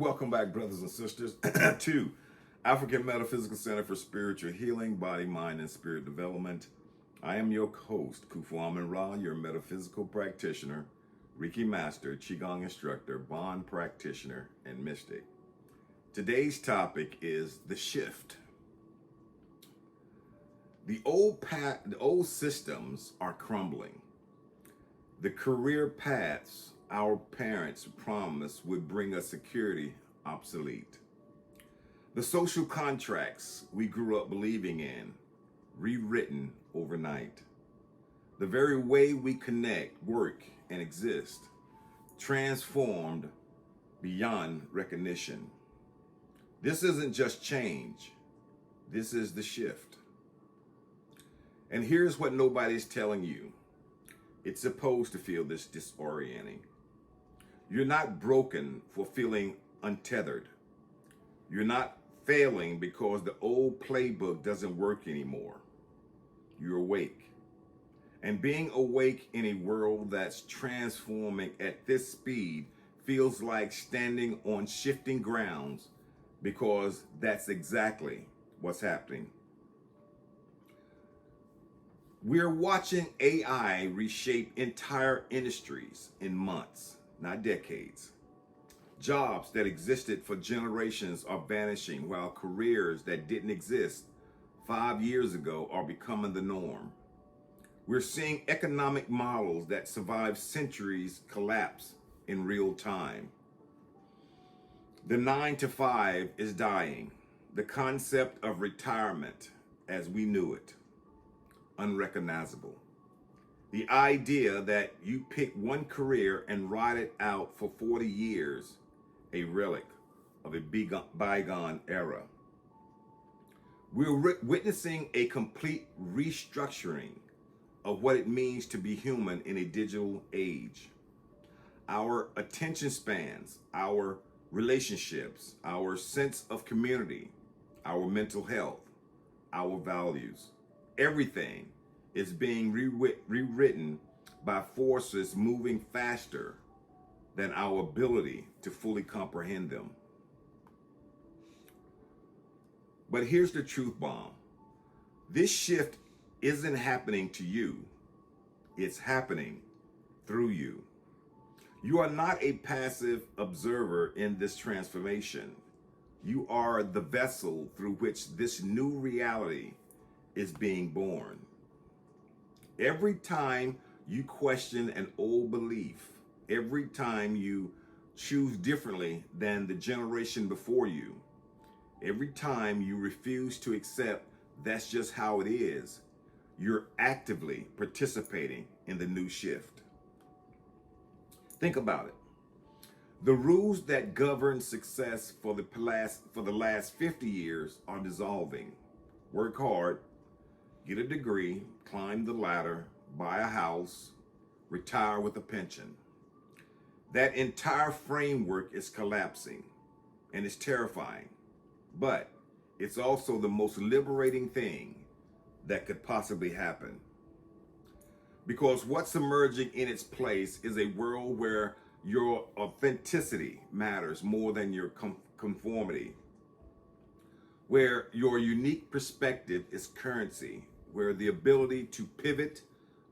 Welcome back, brothers and sisters, to African Metaphysical Center for Spiritual Healing, Body, Mind, and Spirit Development. I am your host, Kufu Amun Ra, your metaphysical practitioner, Reiki master, Qigong instructor, Bond practitioner, and mystic. Today's topic is the shift. The old systems are crumbling. The career paths our parents promised would bring us security, obsolete. The social contracts we grew up believing in, rewritten overnight. The very way we connect, work, and exist, transformed beyond recognition. This isn't just change, this is the shift. And here's what nobody's telling you. It's supposed to feel this disorienting. You're not broken for feeling untethered. You're not failing because the old playbook doesn't work anymore. You're awake. And being awake in a world that's transforming at this speed feels like standing on shifting grounds, because that's exactly what's happening. We're watching AI reshape entire industries in months, not decades. Jobs that existed for generations are vanishing, while careers that didn't exist 5 years ago are becoming the norm. We're seeing economic models that survived centuries collapse in real time. The 9 to 5 is dying. The concept of retirement as we knew it, unrecognizable. The idea that you pick one career and ride it out for 40 years, a relic of a bygone era. We're witnessing a complete restructuring of what it means to be human in a digital age. Our attention spans, our relationships, our sense of community, our mental health, our values, everything is being rewritten by forces moving faster than our ability to fully comprehend them. But here's the truth bomb. This shift isn't happening to you. It's happening through you. You are not a passive observer in this transformation. You are the vessel through which this new reality is being born. Every time you question an old belief, every time you choose differently than the generation before you, every time you refuse to accept that's just how it is, you're actively participating in the new shift. Think about it. The rules that govern success for the last 50 years are dissolving. Work hard, get a degree, climb the ladder, buy a house, retire with a pension. That entire framework is collapsing, and it's terrifying. But it's also the most liberating thing that could possibly happen. Because what's emerging in its place is a world where your authenticity matters more than your conformity, where your unique perspective is currency, where the ability to pivot,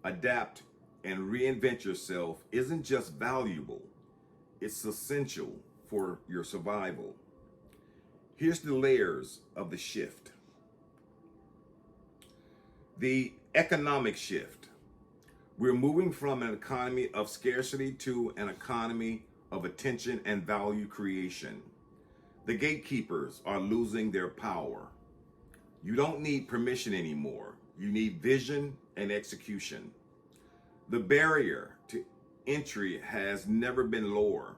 adapt, and reinvent yourself isn't just valuable, it's essential for your survival. Here's the layers of the shift. The economic shift. We're moving from an economy of scarcity to an economy of attention and value creation. The gatekeepers are losing their power. You don't need permission anymore. You need vision and execution. The barrier to entry has never been lower,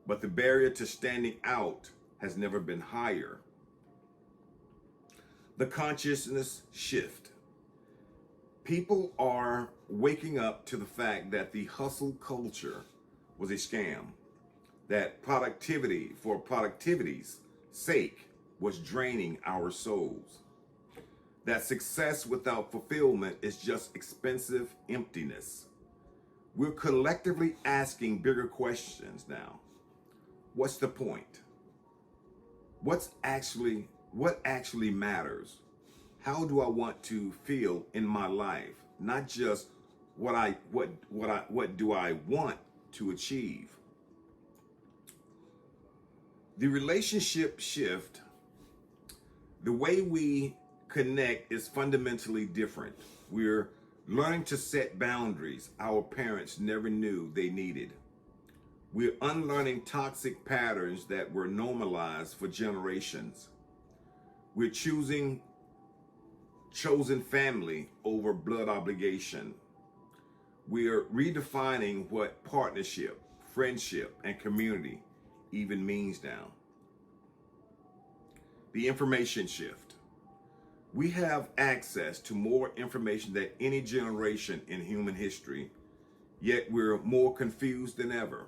but the barrier to standing out has never been higher. The consciousness shift. People are waking up to the fact that the hustle culture was a scam, that productivity for productivity's sake was draining our souls, that success without fulfillment is just expensive emptiness. We're collectively asking bigger questions now. What's the point? what actually matters? How do I want to feel in my life? Not just what do I want to achieve? The relationship shift, the way we connect is fundamentally different. We're learning to set boundaries our parents never knew they needed. We're unlearning toxic patterns that were normalized for generations. We're choosing chosen family over blood obligation. We're redefining what partnership, friendship, and community even means now. The information shift. We have access to more information than any generation in human history, yet we're more confused than ever.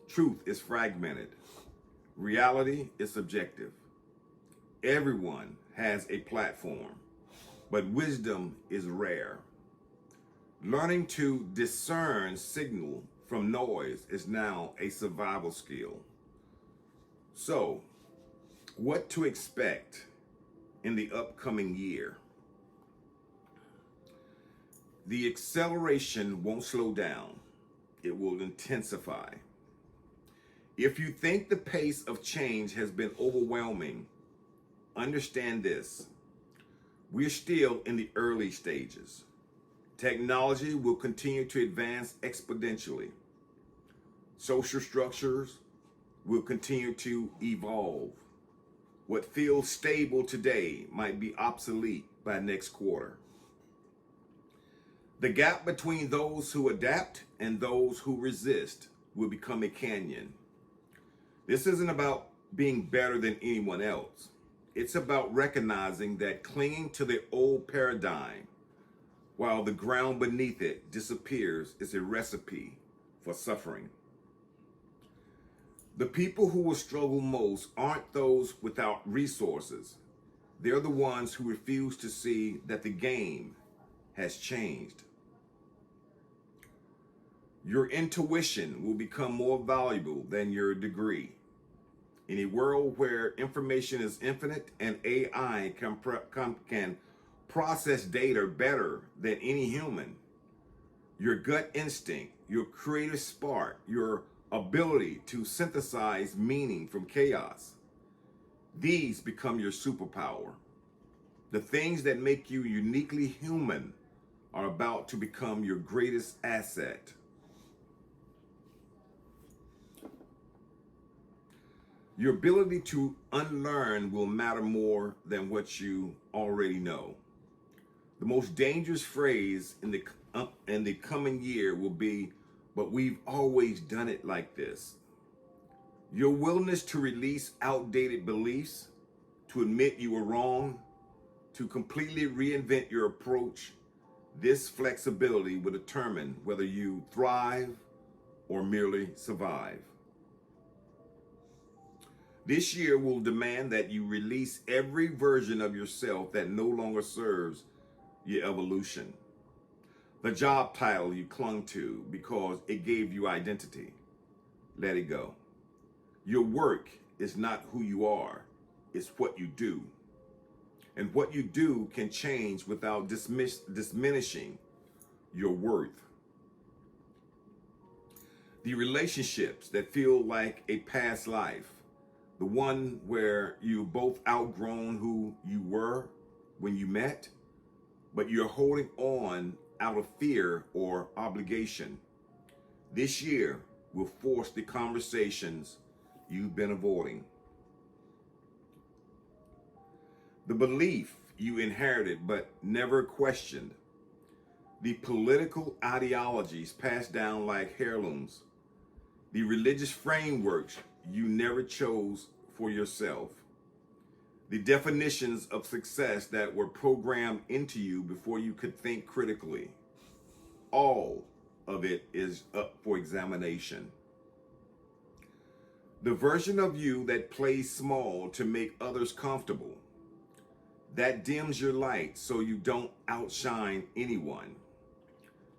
Truth is fragmented. Reality is subjective. Everyone has a platform, but wisdom is rare. Learning to discern signal from noise is now a survival skill. So, what to expect in the upcoming year? The acceleration won't slow down, it will intensify. If you think the pace of change has been overwhelming, understand this: we're still in the early stages. Technology will continue to advance exponentially. Social structures will continue to evolve. What feels stable today might be obsolete by next quarter. The gap between those who adapt and those who resist will become a canyon. This isn't about being better than anyone else. It's about recognizing that clinging to the old paradigm while the ground beneath it disappears is a recipe for suffering. The people who will struggle most aren't those without resources. They're the ones who refuse to see that the game has changed. Your intuition will become more valuable than your degree. In a world where information is infinite and AI can process data better than any human, your gut instinct, your creative spark, your ability to synthesize meaning from chaos, these become your superpower. The things that make you uniquely human are about to become your greatest asset. Your ability to unlearn will matter more than what you already know. The most dangerous phrase in the coming year will be, "But we've always done it like this." Your willingness to release outdated beliefs, to admit you were wrong, to completely reinvent your approach, this flexibility will determine whether you thrive or merely survive. This year will demand that you release every version of yourself that no longer serves your evolution. The job title you clung to because it gave you identity, let it go. Your work is not who you are, it's what you do. And what you do can change without diminishing your worth. The relationships that feel like a past life, the one where you both outgrown who you were when you met, but you're holding on out of fear or obligation. This year will force the conversations you've been avoiding. The belief you inherited but never questioned. The political ideologies passed down like heirlooms. The religious frameworks you never chose for yourself. The definitions of success that were programmed into you before you could think critically. All of it is up for examination. The version of you that plays small to make others comfortable, that dims your light so you don't outshine anyone,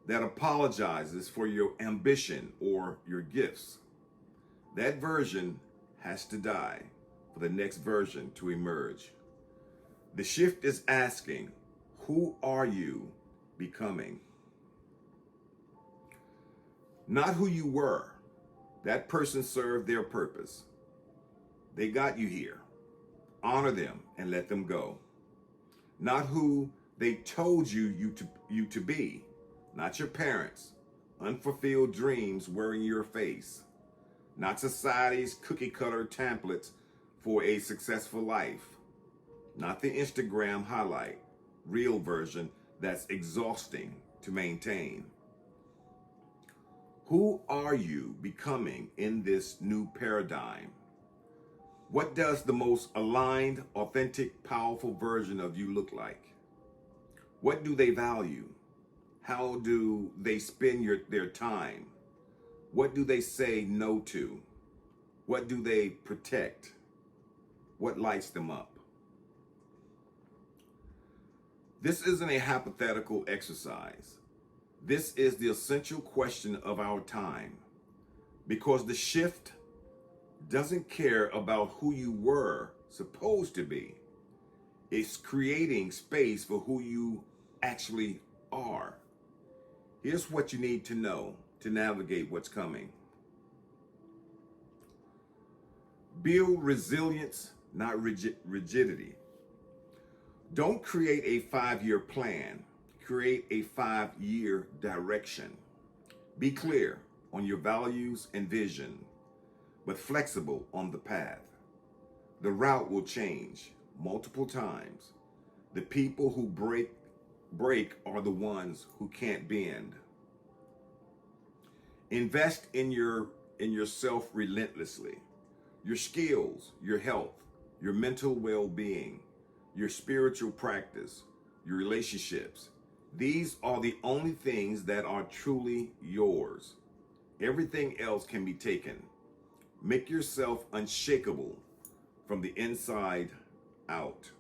that apologizes for your ambition or your gifts, that version has to die. for the next version to emerge. The shift is asking, who are you becoming? Not who you were. That person served their purpose. They got you here. Honor them and let them go. Not who they told you to be. Not your parents. Unfulfilled dreams wearing your face. Not society's cookie cutter templates for a successful life. Not the Instagram highlight, real version that's exhausting to maintain. Who are you becoming in this new paradigm? What does the most aligned, authentic, powerful version of you look like? What do they value? How do they spend their time? What do they say no to? What do they protect? What lights them up? This isn't a hypothetical exercise. This is the essential question of our time, because the shift doesn't care about who you were supposed to be. It's creating space for who you actually are. Here's what you need to know to navigate what's coming. Build resilience, not rigidity. Don't create a 5-year plan. Create a 5-year direction. Be clear on your values and vision, but flexible on the path. The route will change multiple times. The people who break are the ones who can't bend. Invest in yourself relentlessly. Your skills, your health, your mental well-being, your spiritual practice, your relationships. These are the only things that are truly yours. Everything else can be taken. Make yourself unshakable from the inside out.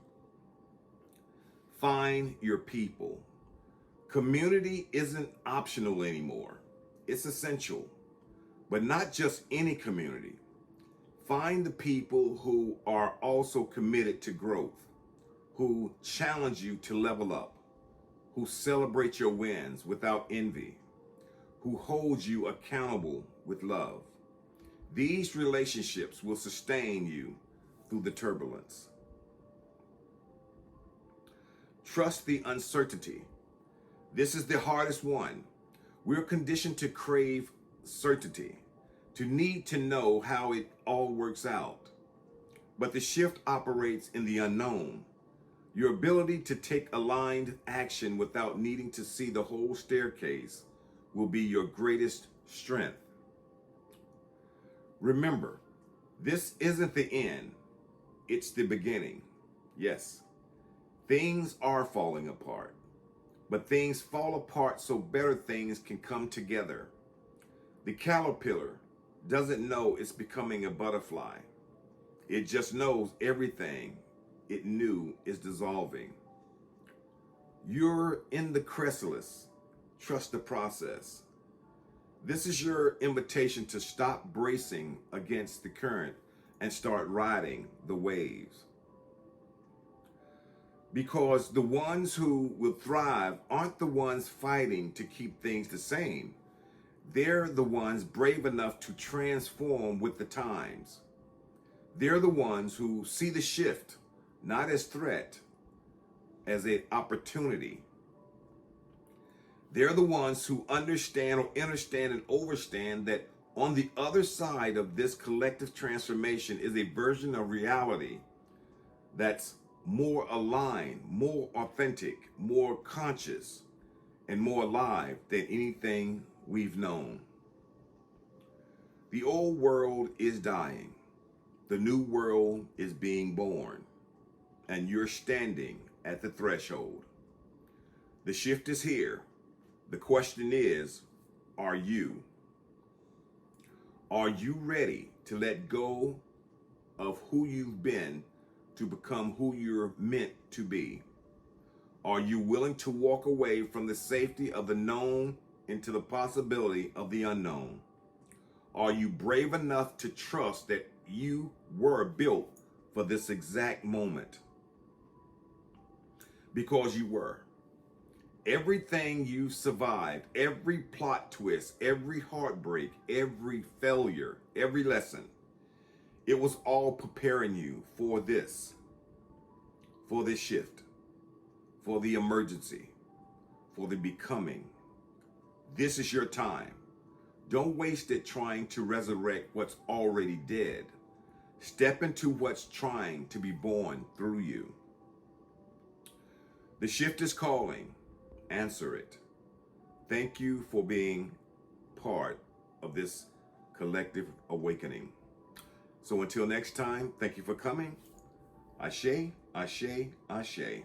Find your people. Community isn't optional anymore. It's essential, but not just any community. Find the people who are also committed to growth, who challenge you to level up, who celebrate your wins without envy, who hold you accountable with love. These relationships will sustain you through the turbulence. Trust the uncertainty. This is the hardest one. We're conditioned to crave certainty, to need to know how it all works out. But the shift operates in the unknown. Your ability to take aligned action without needing to see the whole staircase will be your greatest strength. Remember, this isn't the end, it's the beginning. Yes, things are falling apart, but things fall apart so better things can come together. The caterpillar doesn't know it's becoming a butterfly. It just knows everything it knew is dissolving. You're in the chrysalis. Trust the process. This is your invitation to stop bracing against the current and start riding the waves. Because the ones who will thrive aren't the ones fighting to keep things the same. They're the ones brave enough to transform with the times. They're the ones who see the shift, not as threat, as an opportunity. They're the ones who understand and overstand that on the other side of this collective transformation is a version of reality that's more aligned, more authentic, more conscious, and more alive than anything we've known. The old world is dying. The new world is being born, and you're standing at the threshold. The shift is here. The question is, are you? Are you ready to let go of who you've been to become who you're meant to be? Are you willing to walk away from the safety of the known into the possibility of the unknown? Are you brave enough to trust that you were built for this exact moment because you were. Everything you survived, every plot twist, every heartbreak, every failure, every lesson, it was all preparing you for this shift, for the emergency, for the becoming. This is your time. Don't waste it trying to resurrect what's already dead. Step into what's trying to be born through you. The shift is calling. Answer it. Thank you for being part of this collective awakening. So until next time, thank you for coming. Ashe, ashe, ashe.